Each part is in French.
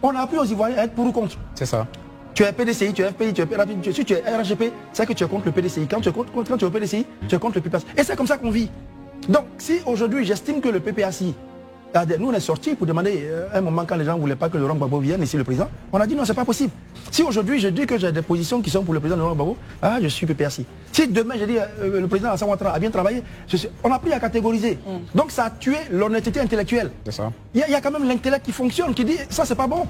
On a appris aux Ivoiriens à être pour ou contre. C'est ça. Tu es PDCI, tu es FPI, tu es PRAPI, si tu es RHGP, c'est que tu es contre le PDCI. Quand tu es au PDCI, tu es contre le PPACI. Et c'est comme ça qu'on vit. Donc, si aujourd'hui j'estime que le PPACI, nous on est sortis pour demander un moment quand les gens ne voulaient pas que Laurent Gbagbo vienne ici, le président, on a dit non, c'est pas possible. Si aujourd'hui je dis que j'ai des positions qui sont pour le président Laurent Gbagbo, je suis PPACI. Si demain je dis le président Alassane Ouattara a bien travaillé, on a appris à catégoriser. Donc ça a tué l'honnêteté intellectuelle. C'est ça. Il y a quand même l'intellect qui fonctionne, qui dit ça c'est pas bon.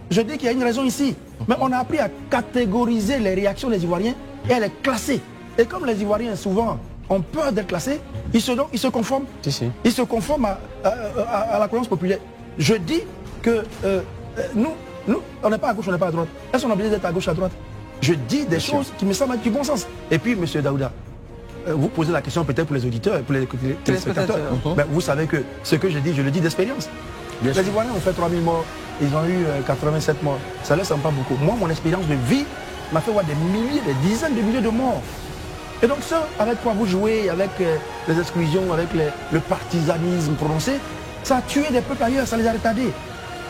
Je dis qu'il y a une raison ici. Mais on a appris à catégoriser les réactions des Ivoiriens et à les classer. Et comme les Ivoiriens souvent ont peur d'être classés, ils se conforment. Ils se conforment à la croyance populaire. Je dis que nous, on n'est pas à gauche, on n'est pas à droite. Est-ce qu'on a besoin d'être à gauche, à droite? Je dis des choses qui me semblent être du bon sens. Et puis, M. Daouda, vous posez la question peut-être pour les auditeurs, pour les téléspectateurs. Ben, vous savez que ce que je dis, je le dis d'expérience. Les Ivoiriens ont fait 3000 morts, ils ont eu 87 morts. Ça ne laisse pas beaucoup. Moi, mon expérience de vie m'a fait voir des milliers, des dizaines de milliers de morts. Et donc ça, avec quoi vous jouez, avec les exclusions, avec le partisanisme prononcé, ça a tué des peuples ailleurs, ça les a retardés.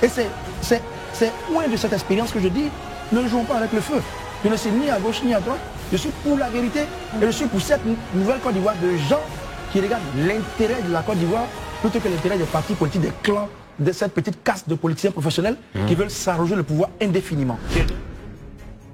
Et c'est loin de cette expérience que je dis, ne jouons pas avec le feu. Je ne suis ni à gauche ni à droite, je suis pour la vérité et je suis pour cette nouvelle Côte d'Ivoire de gens qui regardent l'intérêt de la Côte d'Ivoire plutôt que l'intérêt des partis politiques, des clans, de cette petite caste de politiciens professionnels qui veulent s'arroger le pouvoir indéfiniment.